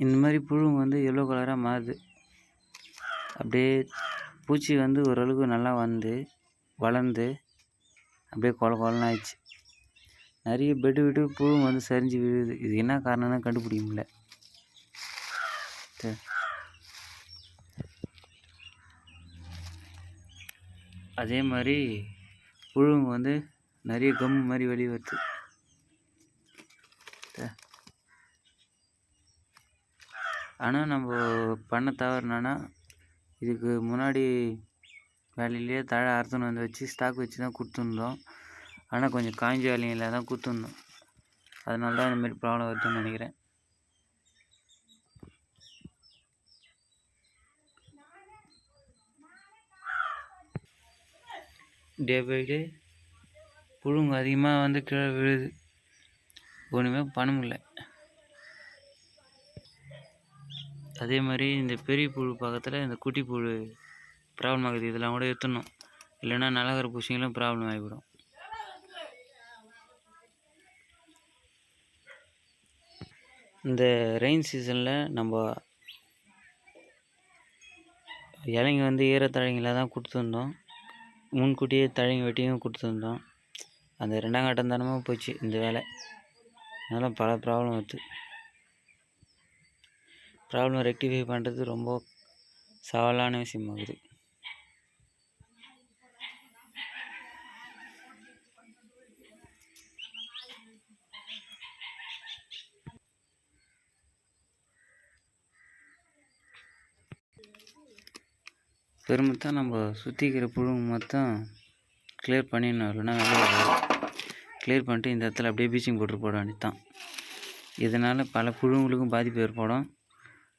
இந்த மாதிரி புழு வந்து எல்லோ கலராக மாறுது. அப்படியே பூச்சி வந்து ஓரளவுக்கு நல்லா வளர்ந்து அப்படியே கொல கொலன்னு ஆயிடுச்சு. நிறைய பெட்டு விட்டு புழு வந்து சரிஞ்சு விழுது. இது என்ன காரணம்னா கண்டுபிடிக்க முடியல. அதே மாதிரி புழுங்க வந்து நிறைய கம் மாதிரி வெளியே வருது. ஆனால் நம்ம பண்ண தவறுனா, இதுக்கு முன்னாடி வேலையிலேயே தழை அறுத்துன்னு வந்து வச்சு ஸ்டாக் வச்சு தான் கொடுத்துருந்தோம். ஆனால் கொஞ்சம் காய்ஞ்ச வேலையில் தான் கொடுத்துருந்தோம். அதனால தான் இந்தமாரி ப்ராப்ளம் வருதுன்னு நினைக்கிறேன். டே பை டே புழுங்க அதிகமாக வந்து கீழே விழுது. ஒன்றுமே பண்ண முடியல. அதே மாதிரி இந்த பெரிய புழு பக்கத்தில் இந்த குட்டி புழு ப்ராப்ளம் ஆகுது. இதெல்லாம் கூட எடுத்துடணும், இல்லைன்னா நலகர பூச்சிங்களும் ப்ராப்ளம் ஆகிவிடும். இந்த ரெயின் சீசனில் நம்ம இலைங்க வந்து ஈரத்தழைங்களை தான் கொடுத்துருந்தோம். முன்கூட்டியே தழைங்க வெட்டியும் கொடுத்துருந்தோம். அந்த 2ஆம் கட்டம் தானமாக போச்சு இந்த வேலை. அதனால் பல ப்ராப்ளம் வருது. ப்ராப்ளம் ரெக்டிஃபை பண்ணுறது ரொம்ப சவாலான விஷயமாகுது. பெருமத்தான் நம்ம சுற்றிக்கிற புழுங்க மொத்தம் கிளியர் பண்ணிடணும். இல்லைன்னா கிளியர் பண்ணிட்டு இந்த இடத்துல அப்படியே பீச்சிங் போட்டு போட வேண்டியதுதான். இதனால் பல புழுங்களுக்கும் பாதிப்பு ஏற்படும்.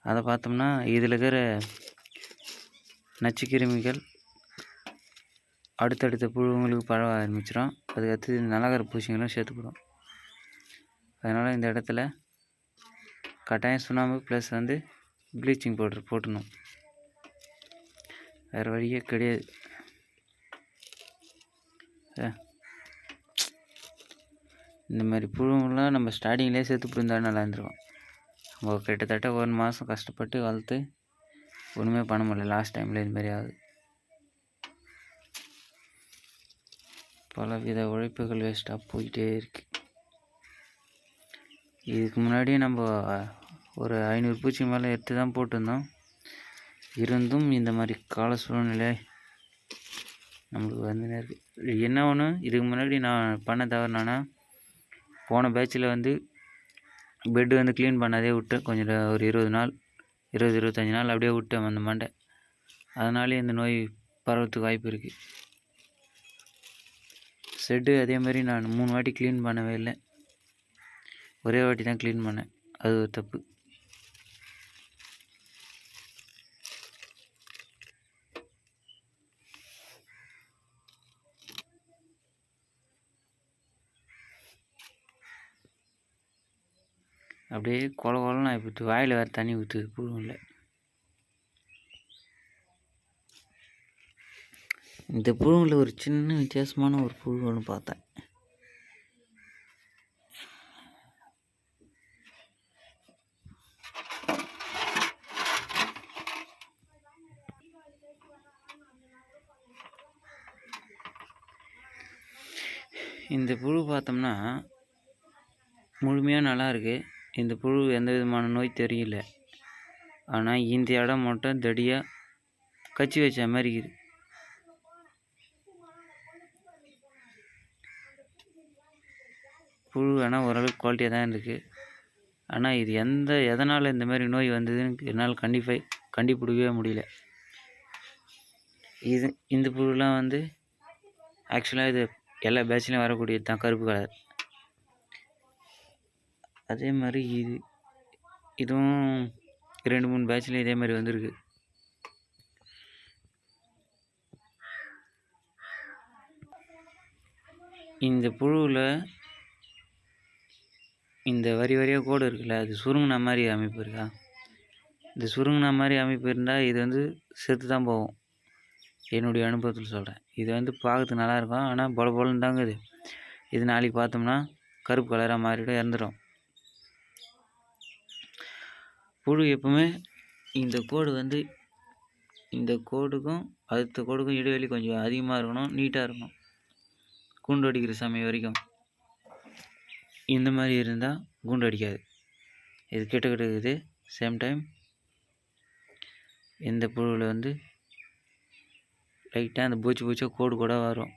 அதை பார்த்தோம்னா இதில் இருக்கிற நச்சுக்கிருமிகள் அடுத்தடுத்த புழுங்களுக்கு பரவ ஆரம்பிச்சிடும். அதுக்கடுத்து நலகர பூச்சிகளும் சேர்த்துப்படும். அதனால் இந்த இடத்துல கட்டாயம் சுண்ணாம்பு ப்ளஸ் வந்து ப்ளீச்சிங் பவுடர் போட்டணும். வேறு வழியே கிடையாது. இந்த மாதிரி புழுங்கெல்லாம் நம்ம ஸ்டார்டிங்லேயே சேர்த்து இருந்தாலும் நல்லா இருந்துருக்கும். நம்ம கிட்டத்தட்ட 1 மாதம் கஷ்டப்பட்டு வளர்த்து ஒன்றுமே பண்ண முடியல. லாஸ்ட் டைமில் இதுமாரி ஆகுது. பலவித உழைப்புகள் வேஸ்ட்டாக போயிட்டே இருக்கு. இதுக்கு முன்னாடியே நம்ம ஒரு 500 பூச்சி மேலே எடுத்து தான் போட்டிருந்தோம். இருந்தும் இந்த மாதிரி கால சூழ்நிலை நம்மளுக்கு வந்துன்னு இருக்குது. என்ன ஒன்று, இதுக்கு முன்னாடி நான் பண்ண தவறுனா, போன பேட்சில் வந்து பெட்டு வந்து க்ளீன் பண்ணாதே விட்டேன். கொஞ்சம் ஒரு 20-25 நாள் அப்படியே விட்டேன் அந்த மண்டை. அதனாலே இந்த நோய் பரவத்துக்கு வாய்ப்பு இருக்குது. ஷெட்டு அதே மாதிரி நான் 3 வாட்டி க்ளீன் பண்ணவே இல்லை. ஒரே வாட்டி தான் க்ளீன் பண்ணேன். அது ஒரு தப்பு. அப்படியே கொல கொலன்னு ஆகிப்போச்சு. வாயில் வேறு தண்ணி ஊற்றுது புழுவில். இந்த புழுவில் ஒரு சின்ன வித்தியாசமான ஒரு புழு ஒன்று பார்த்தேன். இந்த புழு பார்த்தோம்னா முழுமையாக நல்லா இருக்குது. இந்த புழு எந்த விதமான நோய் தெரியல. ஆனால் இந்த இடம் மட்டும் தடியாக கச்சி வச்ச மாதிரி இருக்குது. புழு ஆனால் ஓரளவுக்கு குவாலிட்டியாக தான் இருக்குது. ஆனால் இது எதனால் இந்த மாதிரி நோய் வந்ததுன்னு என்னால் கண்டுபிடிக்கவே முடியல. இந்த புழுலாம் வந்து ஆக்சுவலாக இது எல்லா பேட்ச்லையும் வரக்கூடியது தான், கருப்பு கலர். அதே மாதிரி இதுவும் 2-3 பேட்ச்லையும் இதே மாதிரி வந்திருக்கு. இந்த புழுவில் இந்த வரி வரியாக கோடு இருக்குல்ல, அது சுருங்கின மாதிரி அமைப்பு இருக்கா? இந்த சுருங்கின மாதிரி அமைப்பு இருந்தால் இது வந்து செத்து தான் போகும். என்னுடைய அனுபவத்தில் சொல்கிறேன். இது வந்து பார்க்கறதுக்கு நல்லாயிருக்கும், ஆனால் பொல பொலன்னு தாங்க இது நாளைக்கு பார்த்தோம்னா கருப்பு கலராக மாறிவிடும், இறந்துடும். புழு எப்பவுமே இந்த கோடு வந்து இந்த கோடுக்கும் அடுத்த கோடுக்கும் இடைவெளி கொஞ்சம் அதிகமாக இருக்கணும், நீட்டாக இருக்கணும். கூண்டு அடிக்கிற சமயம் வரைக்கும் இந்த மாதிரி இருந்தால் கூண்டு அடிக்காது. இது கிட்ட இருக்குது. சேம் டைம் இந்த புழுவில் வந்து லைட்டாக அந்த பூச்சி கோடு கூட வரும்,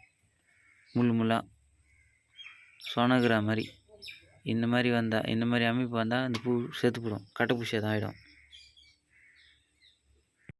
முள்ளாக சொனகிற மாதிரி. இந்த மாதிரி அமைப்பு வந்தால் அந்த பூ செத்துப்படும், கட்டைப்பூச்சியாக தான் ஆகிடும்.